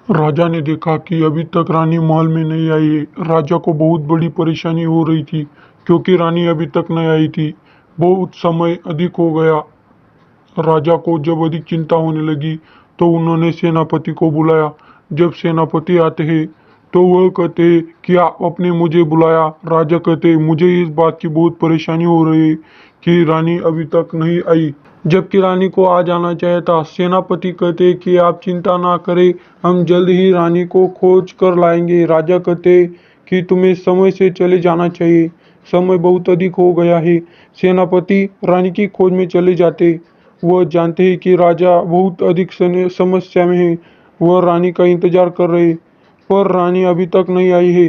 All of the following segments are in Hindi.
राजा ने देखा कि अभी तक रानी महल में नहीं आई है। राजा को बहुत बड़ी परेशानी हो रही थी क्योंकि रानी अभी तक नहीं आई थी। बहुत समय अधिक हो गया। राजा को जब अधिक चिंता होने लगी तो उन्होंने सेनापति को बुलाया। जब सेनापति आते हैं तो वह कहते हैं कि आपने मुझे बुलाया। राजा कहते हैं मुझे इस बात की बहुत परेशानी हो रही है कि रानी अभी तक नहीं आई, जबकि रानी को आ जाना चाहिए था। सेनापति कहते हैं कि आप चिंता ना करें, हम जल्द ही रानी को खोज कर लाएंगे। राजा कहते हैं कि तुम्हें समय से चले जाना चाहिए, समय बहुत अधिक हो गया है। सेनापति रानी की खोज में चले जाते। वह जानते हैं कि राजा बहुत अधिक समस्या में है। वह रानी का इंतजार कर रहे, पर रानी अभी तक नहीं आई है।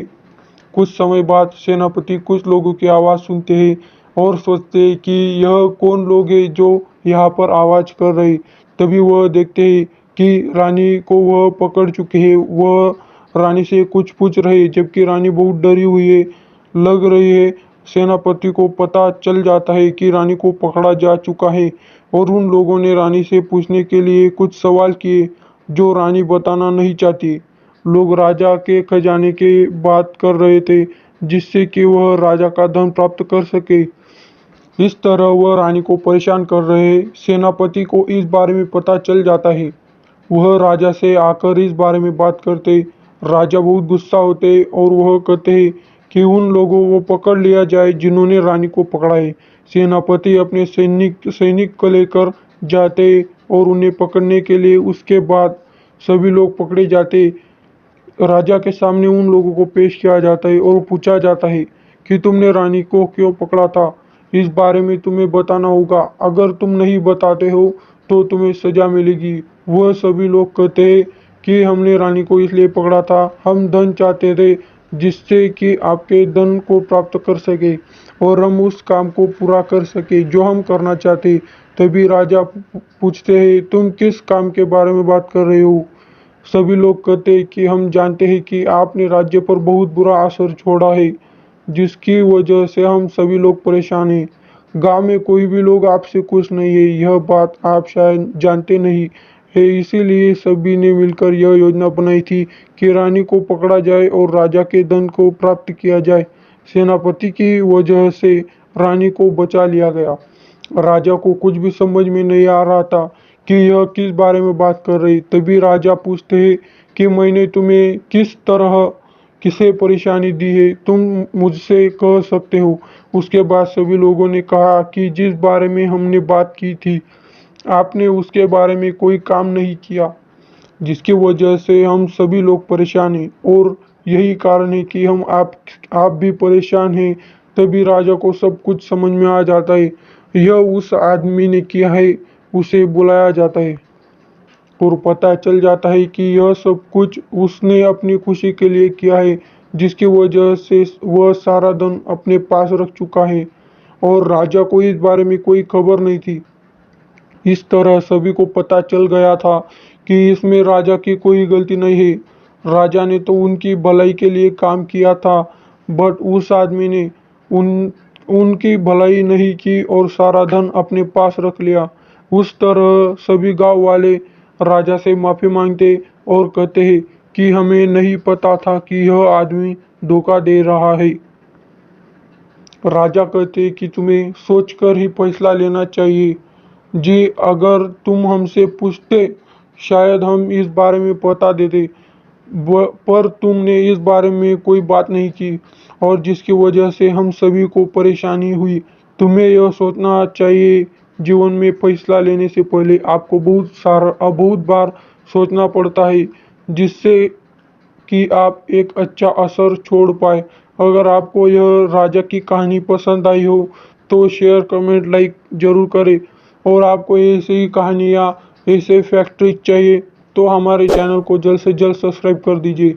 कुछ समय बाद सेनापति कुछ लोगों की आवाज़ सुनते हैं और सोचते हैं कि यह कौन लोग हैं जो यहाँ पर आवाज़ कर रहे। तभी वह देखते हैं कि रानी को वह पकड़ चुके हैं। वह रानी से कुछ पूछ रहे हैं, जबकि रानी बहुत डरी हुई है, लग रही है। सेनापति को पता चल जाता है कि रानी को पकड़ा जा चुका है और उन लोगों ने रानी से पूछने के लिए कुछ सवाल किए जो रानी बताना नहीं चाहती। लोग राजा के खजाने की बात कर रहे थे जिससे कि वह राजा का धन प्राप्त कर सके। इस तरह वह रानी को परेशान कर रहे। सेनापति को इस बारे में पता चल जाता है। वह राजा से आकर इस बारे में बात करते। राजा बहुत गुस्सा होते और वह कहते हैं कि उन लोगों को पकड़ लिया जाए जिन्होंने रानी को पकड़ा है। सेनापति अपने सैनिक को लेकर जाते और उन्हें पकड़ने के लिए उसके बाद सभी लोग पकड़े जाते। राजा के सामने उन लोगों को पेश किया जाता है और पूछा जाता है कि तुमने रानी को क्यों पकड़ा था। इस बारे में तुम्हें बताना होगा। अगर तुम नहीं बताते हो तो तुम्हें सजा मिलेगी। वह सभी लोग कहते हैं कि हमने रानी को इसलिए पकड़ा था, हम धन चाहते थे जिससे कि आपके धन को प्राप्त कर सके और हम उस काम को पूरा कर सके जो हम करना चाहते। तभी राजा पूछते हैं तुम किस काम के बारे में बात कर रहे हो। सभी लोग कहते हैं कि हम जानते हैं कि आपने राज्य पर बहुत बुरा असर छोड़ा है जिसकी वजह से हम सभी लोग परेशान हैं। गांव में कोई भी लोग आपसे खुश नहीं है, यह बात आप शायद जानते नहीं है। इसीलिए सभी ने मिलकर यह योजना बनाई थी कि रानी को पकड़ा जाए और राजा के धन को प्राप्त किया जाए। सेनापति की वजह से रानी को बचा लिया गया। राजा को कुछ भी समझ में नहीं आ रहा था कि यह किस बारे में बात कर रही। तभी राजा पूछते हैं कि मैंने तुम्हें किस तरह किसे परेशानी दी है, तुम मुझसे कह सकते हो। उसके बाद सभी लोगों ने कहा कि जिस बारे में हमने बात की थी आपने उसके बारे में कोई काम नहीं किया जिसकी वजह से हम सभी लोग परेशान हैं और यही कारण है कि आप भी परेशान हैं। तभी राजा को सब कुछ समझ में आ जाता है। यह उस आदमी ने किया है, उसे बुलाया जाता है और पता चल जाता है कि यह सब कुछ उसने अपनी खुशी के लिए किया है जिसकी वजह से वह सारा धन अपने पास रख चुका है और राजा को इस बारे में कोई खबर नहीं थी। इस तरह सभी को पता चल गया था कि इसमें राजा की कोई गलती नहीं है। राजा ने तो उनकी भलाई के लिए काम किया था, बट उस आदमी ने उनकी भलाई नहीं की और सारा धन अपने पास रख लिया। उस तरह सभी गांव वाले राजा से माफी मांगते और कहते हैं कि हमें नहीं पता था कि यह आदमी धोखा दे रहा है। राजा कहते हैं कि तुम्हें सोचकर ही फैसला लेना चाहिए। जी, अगर तुम हमसे पूछते शायद हम इस बारे में बता देते, पर तुमने इस बारे में कोई बात नहीं की और जिसकी वजह से हम सभी को परेशानी हुई। तुम्हें यह सोचना चाहिए जीवन में फैसला लेने से पहले आपको बहुत बार सोचना पड़ता है जिससे कि आप एक अच्छा असर छोड़ पाए। अगर आपको यह राजा की कहानी पसंद आई हो तो शेयर कमेंट लाइक जरूर करें और आपको ऐसी कहानियाँ ऐसे फैक्ट्री चाहिए तो हमारे चैनल को जल्द से जल्द सब्सक्राइब कर दीजिए।